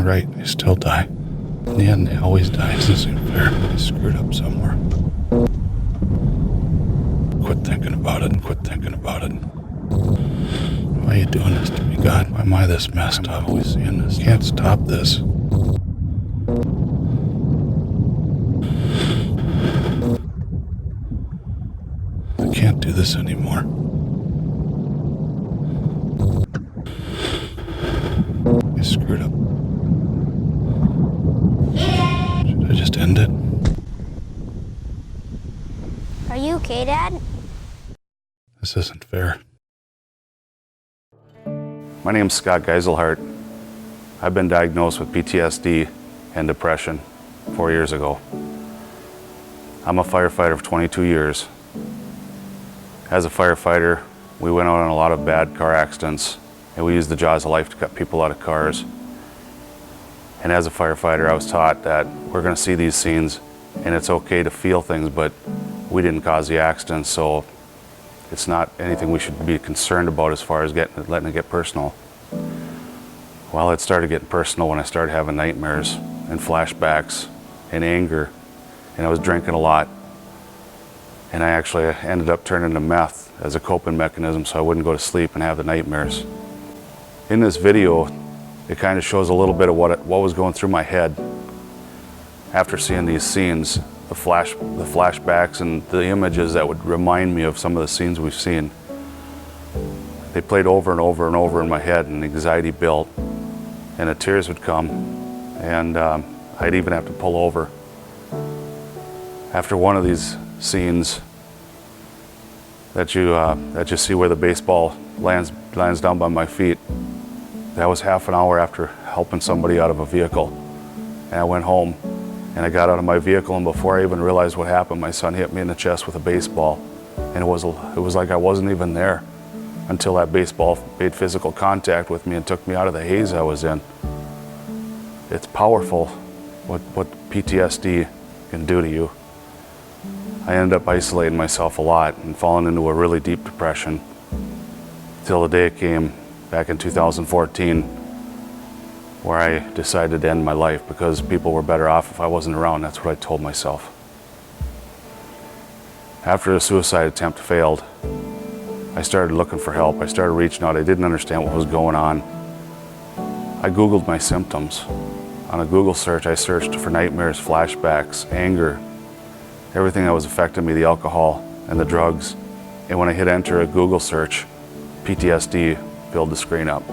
everything right, they still die. In the end, they always die. This isn't fair. I screwed up somewhere. Quit thinking about it and quit thinking about it. Why are you doing this to me, God? Why am I this messed up? I'm always seeing this. Can't stop this. I can't do this anymore. I screwed up. Should I just end it? Are you okay, Dad? This isn't fair. My name's Scott Geiselhart. I've been diagnosed with PTSD and depression 4 years ago. I'm a firefighter for 22 years. As a firefighter, we went out on a lot of bad car accidents, and we used the jaws of life to cut people out of cars. And as a firefighter, I was taught that we're going to see these scenes, and it's okay to feel things, but we didn't cause the accident, so it's not anything we should be concerned about as far as letting it get personal. Well, it started getting personal when I started having nightmares and flashbacks and anger, and I was drinking a lot. And I actually ended up turning to meth as a coping mechanism so I wouldn't go to sleep and have the nightmares. In this video, it kind of shows a little bit of what was going through my head after seeing these scenes, the flashbacks and the images that would remind me of some of the scenes we've seen. They played over and over and over in my head, and anxiety built, and the tears would come, and I'd even have to pull over. After one of these scenes that you see where the baseball lands down by my feet, that was half an hour after helping somebody out of a vehicle. And I went home and I got out of my vehicle, and before I even realized what happened, my son hit me in the chest with a baseball. And it was like I wasn't even there until that baseball made physical contact with me and took me out of the haze I was in. It's powerful what PTSD can do to you. I ended up isolating myself a lot and falling into a really deep depression till the day it came back in 2014 where I decided to end my life because people were better off if I wasn't around. That's what I told myself. After the suicide attempt failed, I started looking for help. I started reaching out. I didn't understand what was going on. I Googled my symptoms. On a Google search, I searched for nightmares, flashbacks, anger, everything that was affecting me, the alcohol and the drugs. And when I hit enter a Google search, PTSD filled the screen up.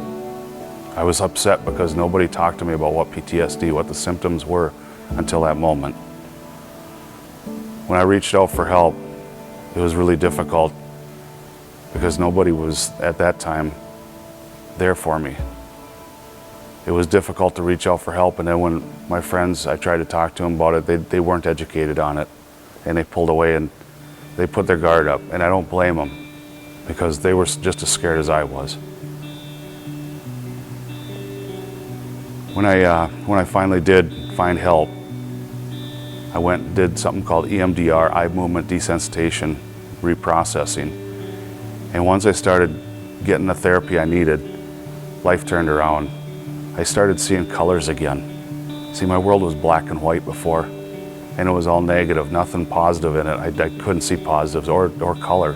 I was upset because nobody talked to me about what PTSD, what the symptoms were until that moment. When I reached out for help, it was really difficult because nobody was at that time there for me. It was difficult to reach out for help, and then when my friends, I tried to talk to them about it, they weren't educated on it, and they pulled away and they put their guard up, and I don't blame them because they were just as scared as I was. When I finally did find help, I went and did something called EMDR, eye movement desensitization reprocessing. And once I started getting the therapy I needed, life turned around. I started seeing colors again. See, my world was black and white before, and it was all negative, nothing positive in it. I couldn't see positives or color.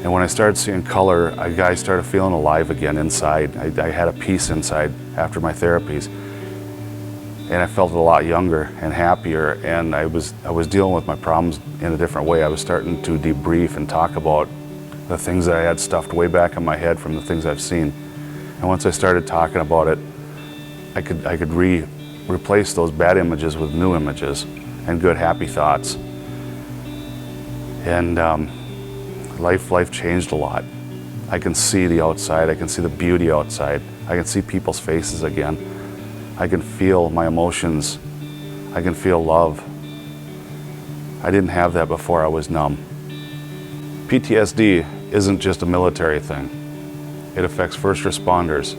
And when I started seeing color, I started feeling alive again inside. I had a peace inside after my therapies. And I felt a lot younger and happier, and I was dealing with my problems in a different way. I was starting to debrief and talk about the things that I had stuffed way back in my head from the things I've seen. And once I started talking about it, I could replace those bad images with new images and good, happy thoughts. And life changed a lot. I can see the outside. I can see the beauty outside. I can see people's faces again. I can feel my emotions. I can feel love. I didn't have that before. I was numb. PTSD isn't just a military thing. It affects first responders.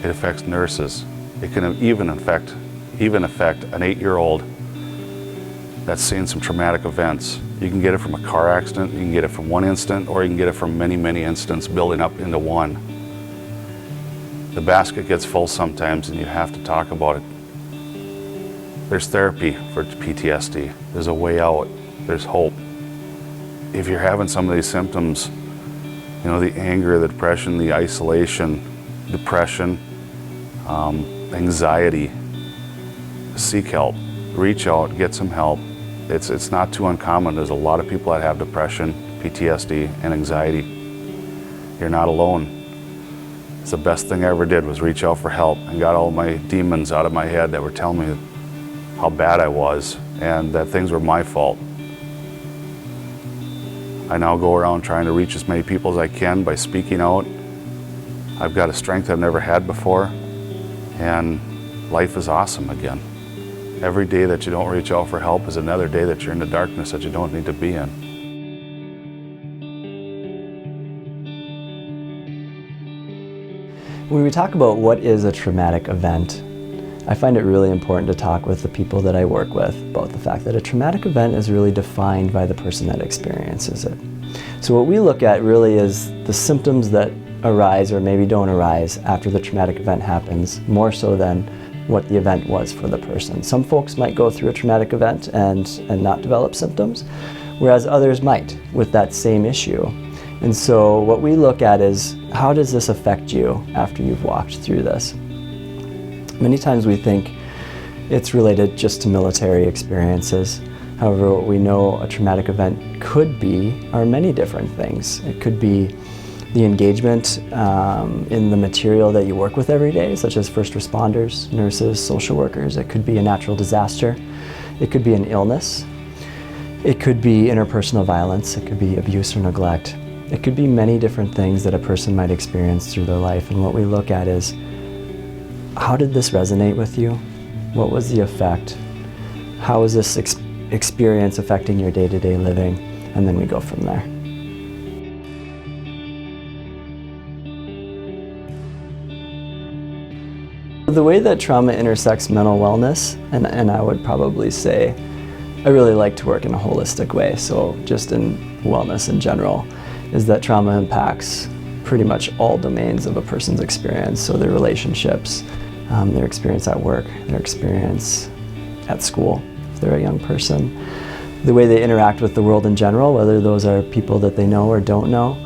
It affects nurses. It can even affect an 8-year-old that's seen some traumatic events. You can get it from a car accident, you can get it from one incident, or you can get it from many, many incidents building up into one. The basket gets full sometimes and you have to talk about it. There's therapy for PTSD. There's a way out. There's hope. If you're having some of these symptoms, you know, the anger, the depression, the isolation, depression, anxiety, seek help. Reach out, get some help. It's not too uncommon. There's a lot of people that have depression, PTSD, and anxiety. You're not alone. It's the best thing I ever did was reach out for help and got all my demons out of my head that were telling me how bad I was and that things were my fault. I now go around trying to reach as many people as I can by speaking out. I've got a strength I've never had before, and life is awesome again. Every day that you don't reach out for help is another day that you're in the darkness that you don't need to be in. When we talk about what is a traumatic event, I find it really important to talk with the people that I work with about the fact that a traumatic event is really defined by the person that experiences it. So what we look at really is the symptoms that arise or maybe don't arise after the traumatic event happens, more so than what the event was for the person. Some folks might go through a traumatic event and not develop symptoms, whereas others might with that same issue. And so what we look at is, how does this affect you after you've walked through this? Many times we think it's related just to military experiences. However, what we know a traumatic event could be are many different things. It could be the engagement in the material that you work with every day, such as first responders, nurses, social workers. It could be a natural disaster. It could be an illness. It could be interpersonal violence. It could be abuse or neglect. It could be many different things that a person might experience through their life. And what we look at is, how did this resonate with you? What was the effect? How is this experience affecting your day-to-day living? And then we go from there. The way that trauma intersects mental wellness, and I would probably say, I really like to work in a holistic way, so just in wellness in general, is that trauma impacts pretty much all domains of a person's experience. So their relationships, their experience at work, their experience at school, if they're a young person, the way they interact with the world in general, whether those are people that they know or don't know,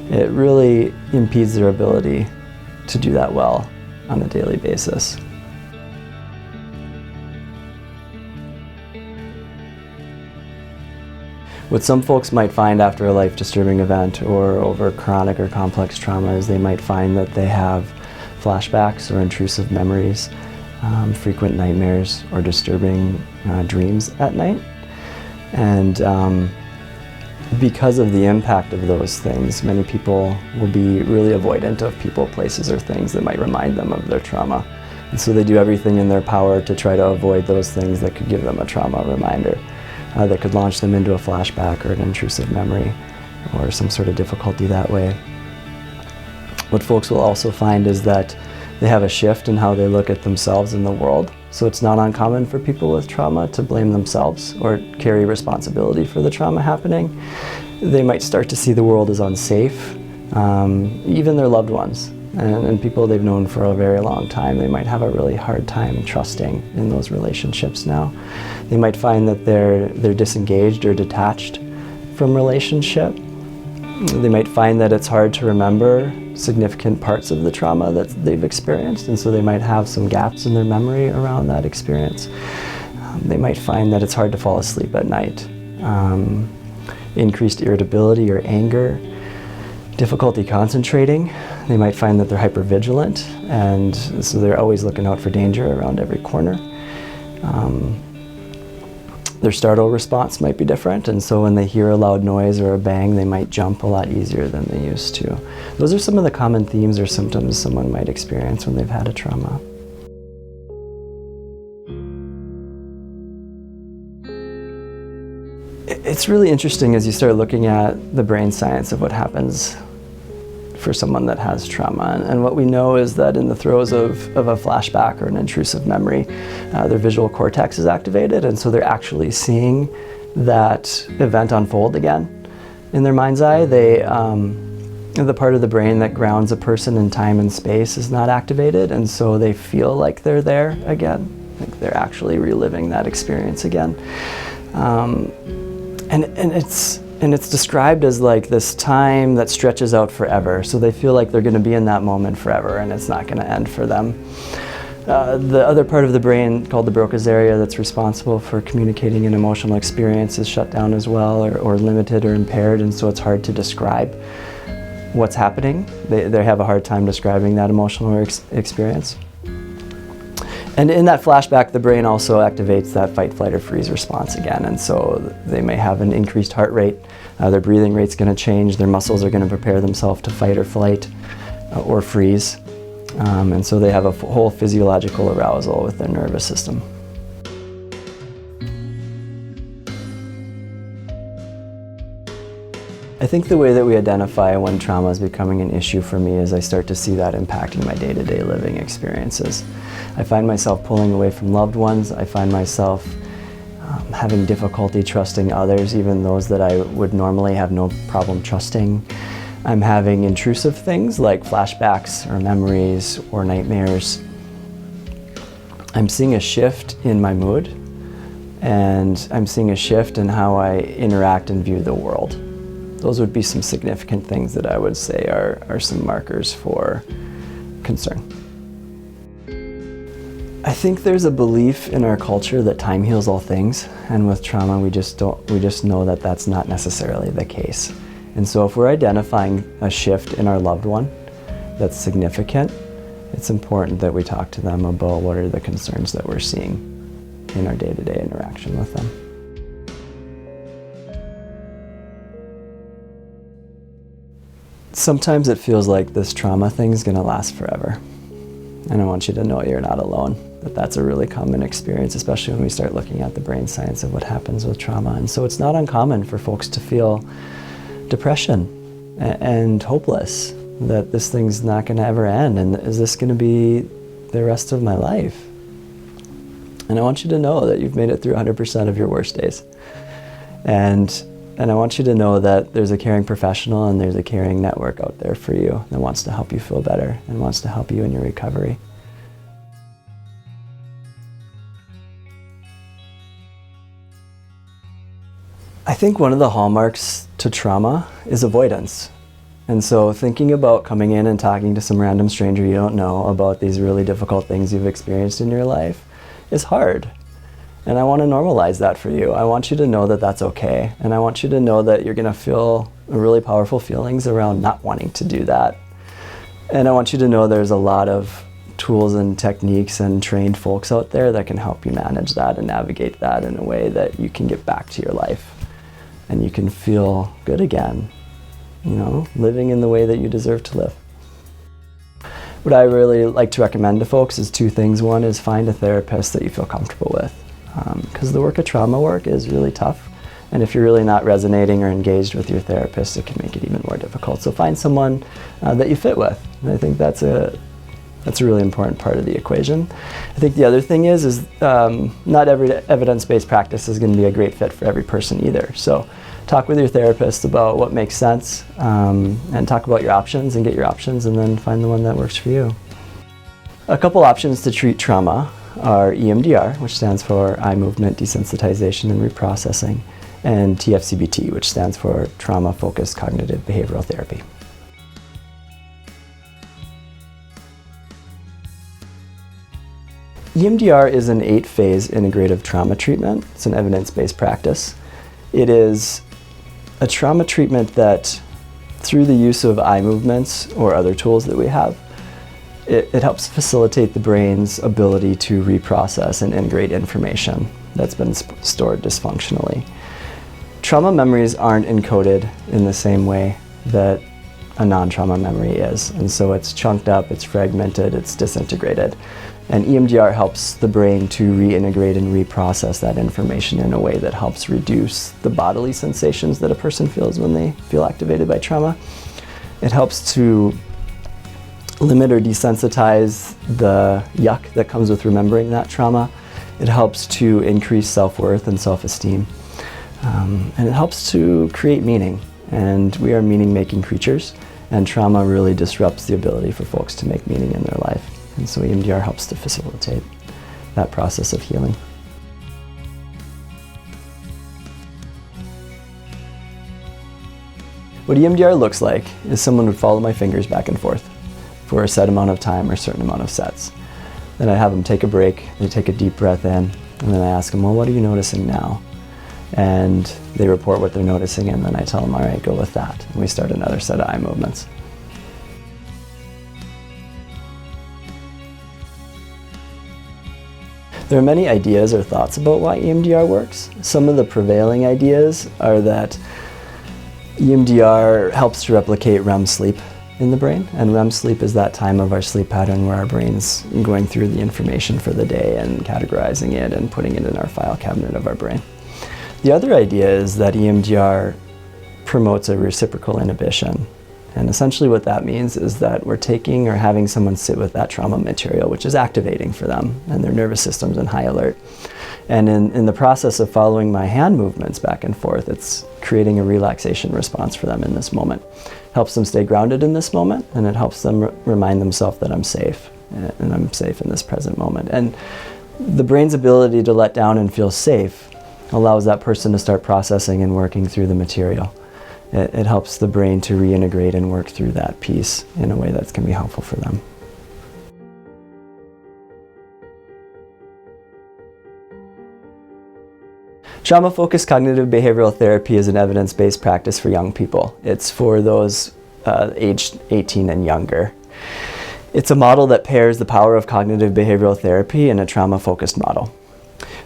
it really impedes their ability to do that well on a daily basis. What some folks might find after a life-disturbing event or over chronic or complex trauma is they might find that they have flashbacks or intrusive memories, frequent nightmares or disturbing dreams at night. And because of the impact of those things, many people will be really avoidant of people, places, or things that might remind them of their trauma. And so they do everything in their power to try to avoid those things that could give them a trauma reminder, that could launch them into a flashback or an intrusive memory or some sort of difficulty that way. What folks will also find is that they have a shift in how they look at themselves in the world. So it's not uncommon for people with trauma to blame themselves or carry responsibility for the trauma happening. They might start to see the world as unsafe, even their loved ones and people they've known for a very long time. They might have a really hard time trusting in those relationships now. They might find that they're disengaged or detached from relationship. They might find that it's hard to remember significant parts of the trauma that they've experienced, and so they might have some gaps in their memory around that experience. They might find that it's hard to fall asleep at night. Increased irritability or anger, difficulty concentrating. They might find that they're hypervigilant, and so they're always looking out for danger around every corner. Their startle response might be different, and so when they hear a loud noise or a bang, they might jump a lot easier than they used to. Those are some of the common themes or symptoms someone might experience when they've had a trauma. It's really interesting as you start looking at the brain science of what happens for someone that has trauma. And what we know is that in the throes of a flashback or an intrusive memory, their visual cortex is activated, and so they're actually seeing that event unfold again in their mind's eye. the part of the brain that grounds a person in time and space is not activated, and so they feel like they're there again, like they're actually reliving that experience again. And it's described as like this time that stretches out forever, so they feel like they're going to be in that moment forever and it's not going to end for them. The other part of the brain, called the Broca's area, that's responsible for communicating an emotional experience, is shut down as well, or limited or impaired, and so it's hard to describe what's happening. They have a hard time describing that emotional experience. And in that flashback, the brain also activates that fight, flight, or freeze response again, and so they may have an increased heart rate, their breathing rate's going to change, their muscles are going to prepare themselves to fight or flight or freeze. And so they have a whole physiological arousal with their nervous system. I think the way that we identify when trauma is becoming an issue for me is I start to see that impacting my day-to-day living experiences. I find myself pulling away from loved ones. I find myself having difficulty trusting others, even those that I would normally have no problem trusting. I'm having intrusive things like flashbacks or memories or nightmares. I'm seeing a shift in my mood, and I'm seeing a shift in how I interact and view the world. Those would be some significant things that I would say are some markers for concern. I think there's a belief in our culture that time heals all things, and with trauma we just know that that's not necessarily the case. And so if we're identifying a shift in our loved one that's significant, it's important that we talk to them about what are the concerns that we're seeing in our day-to-day interaction with them. Sometimes it feels like this trauma thing is going to last forever. And I want you to know you're not alone, that that's a really common experience, especially when we start looking at the brain science of what happens with trauma. And so it's not uncommon for folks to feel depression and hopeless, that this thing's not going to ever end, and is this going to be the rest of my life? And I want you to know that you've made it through 100% of your worst days. And I want you to know that there's a caring professional and there's a caring network out there for you that wants to help you feel better and wants to help you in your recovery. I think one of the hallmarks to trauma is avoidance. And so thinking about coming in and talking to some random stranger you don't know about these really difficult things you've experienced in your life is hard. And I want to normalize that for you. I want you to know that that's okay. And I want you to know that you're going to feel really powerful feelings around not wanting to do that. And I want you to know there's a lot of tools and techniques and trained folks out there that can help you manage that and navigate that in a way that you can get back to your life and you can feel good again, you know, living in the way that you deserve to live. What I really like to recommend to folks is two things. One is find a therapist that you feel comfortable with, because the work of trauma work is really tough. And if you're really not resonating or engaged with your therapist, it can make it even more difficult. So find someone that you fit with. And I think that's a really important part of the equation. I think the other thing is not every evidence-based practice is going to be a great fit for every person either. So talk with your therapist about what makes sense, and talk about your options and get your options, and then find the one that works for you. A couple options to treat trauma are EMDR, which stands for eye movement desensitization and reprocessing, and TFCBT, which stands for trauma-focused cognitive behavioral therapy. EMDR is an 8-phase integrative trauma treatment. It's an evidence-based practice. It is a trauma treatment that, through the use of eye movements or other tools that we have, it helps facilitate the brain's ability to reprocess and integrate information that's been stored dysfunctionally. Trauma memories aren't encoded in the same way that a non-trauma memory is, and so it's chunked up, it's fragmented, it's disintegrated. And EMDR helps the brain to reintegrate and reprocess that information in a way that helps reduce the bodily sensations that a person feels when they feel activated by trauma. It helps to limit or desensitize the yuck that comes with remembering that trauma. It helps to increase self-worth and self-esteem. And it helps to create meaning. And we are meaning-making creatures. And trauma really disrupts the ability for folks to make meaning in their life. And so EMDR helps to facilitate that process of healing. What EMDR looks like is someone would follow my fingers back and forth for a set amount of time or a certain amount of sets. Then I have them take a break, they take a deep breath in, and then I ask them, well, what are you noticing now? And they report what they're noticing, and then I tell them, all right, go with that. And we start another set of eye movements. There are many ideas or thoughts about why EMDR works. Some of the prevailing ideas are that EMDR helps to replicate REM sleep in the brain, and REM sleep is that time of our sleep pattern where our brain's going through the information for the day and categorizing it and putting it in our file cabinet of our brain. The other idea is that EMDR promotes a reciprocal inhibition, and essentially what that means is that we're taking or having someone sit with that trauma material, which is activating for them, and their nervous system's in high alert. And in the process of following my hand movements back and forth, it's creating a relaxation response for them in this moment. Helps them stay grounded in this moment, and it helps them remind themselves that I'm safe, and I'm safe in this present moment. And the brain's ability to let down and feel safe allows that person to start processing and working through the material. It helps the brain to reintegrate and work through that piece in a way that's going to be helpful for them. Trauma-focused cognitive behavioral therapy is an evidence-based practice for young people. It's for those aged 18 and younger. It's a model that pairs the power of cognitive behavioral therapy and a trauma-focused model.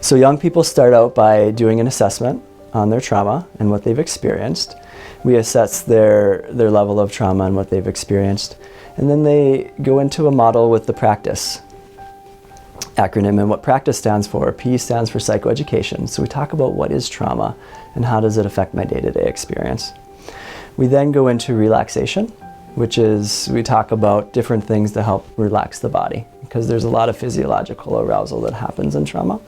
So young people start out by doing an assessment on their trauma and what they've experienced. We assess their level of trauma and what they've experienced. And then they go into a model with the practice acronym, and what practice stands for. P stands for psychoeducation. So we talk about what is trauma and how does it affect my day-to-day experience. We then go into relaxation, which is we talk about different things to help relax the body, because there's a lot of physiological arousal that happens in trauma.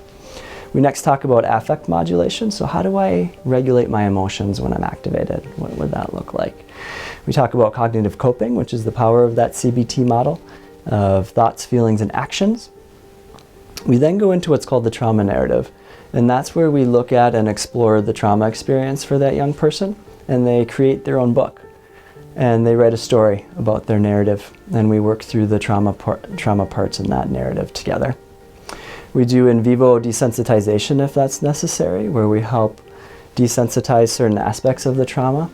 We next talk about affect modulation. So how do I regulate my emotions when I'm activated? What would that look like? We talk about cognitive coping, which is the power of that CBT model of thoughts, feelings, and actions. We then go into what's called the trauma narrative, and that's where we look at and explore the trauma experience for that young person, and they create their own book, and they write a story about their narrative, and we work through the trauma parts in that narrative together. We do in vivo desensitization if that's necessary, where we help desensitize certain aspects of the trauma.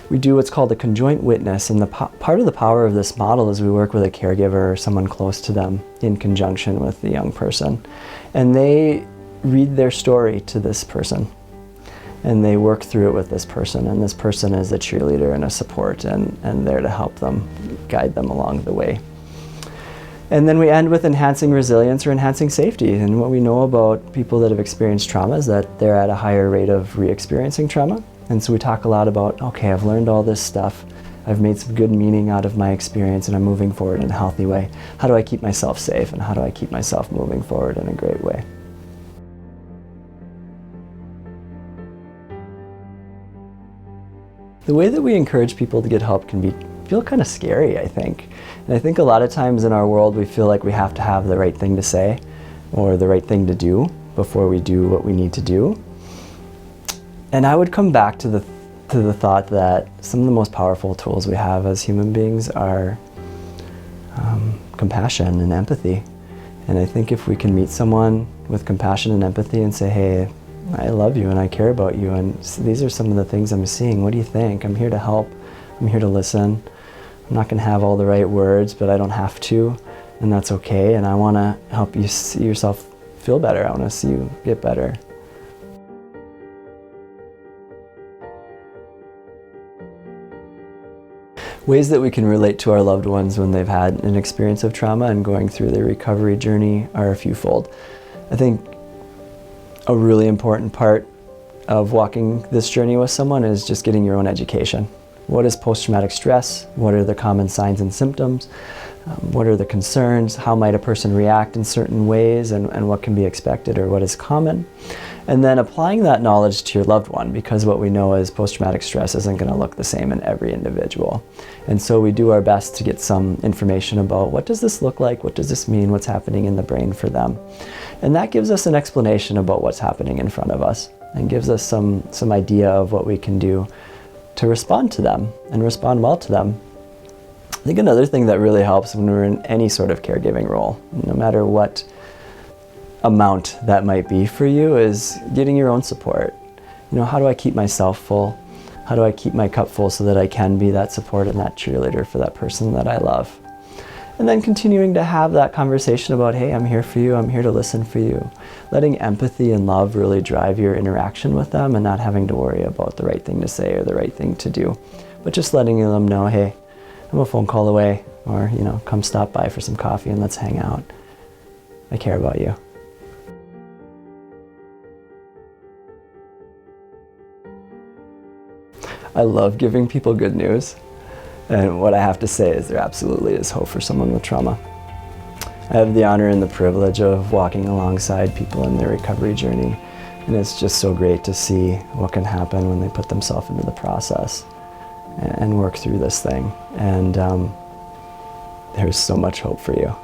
We do what's called a conjoint witness, and part of the power of this model is we work with a caregiver or someone close to them in conjunction with the young person. And they read their story to this person, and they work through it with this person, and this person is a cheerleader and a support and there to help them, guide them along the way. And then we end with enhancing resilience or enhancing safety. And what we know about people that have experienced trauma is that they're at a higher rate of re-experiencing trauma. And so we talk a lot about, okay, I've learned all this stuff, I've made some good meaning out of my experience, and I'm moving forward in a healthy way. How do I keep myself safe, and how do I keep myself moving forward in a great way? The way that we encourage people to get help can feel kind of scary, I think. And I think a lot of times in our world we feel like we have to have the right thing to say or the right thing to do before we do what we need to do. And I would come back to the thought that some of the most powerful tools we have as human beings are compassion and empathy. And I think if we can meet someone with compassion and empathy and say, hey, I love you and I care about you, and these are some of the things I'm seeing, what do you think? I'm here to help, I'm here to listen. I'm not going to have all the right words, but I don't have to, and that's okay, and I want to help you see yourself feel better. I want to see you get better. Ways that we can relate to our loved ones when they've had an experience of trauma and going through their recovery journey are a fewfold. I think a really important part of walking this journey with someone is just getting your own education. What is post-traumatic stress? What are the common signs and symptoms? What are the concerns? How might a person react in certain ways, and what can be expected or what is common? And then applying that knowledge to your loved one, because what we know is post-traumatic stress isn't going to look the same in every individual. And so we do our best to get some information about what does this look like, what does this mean, what's happening in the brain for them. And that gives us an explanation about what's happening in front of us and gives us some idea of what we can do to respond to them and respond well to them. I think another thing that really helps when we're in any sort of caregiving role, no matter what amount that might be for you, is getting your own support. You know, how do I keep myself full? How do I keep my cup full so that I can be that support and that cheerleader for that person that I love? And then continuing to have that conversation about, hey, I'm here for you, I'm here to listen for you. Letting empathy and love really drive your interaction with them and not having to worry about the right thing to say or the right thing to do. But just letting them know, hey, I'm a phone call away, or, you know, come stop by for some coffee and let's hang out. I care about you. I love giving people good news. And what I have to say is there absolutely is hope for someone with trauma. I have the honor and the privilege of walking alongside people in their recovery journey. And it's just so great to see what can happen when they put themselves into the process and work through this thing. And there's so much hope for you.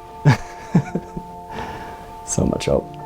So much hope.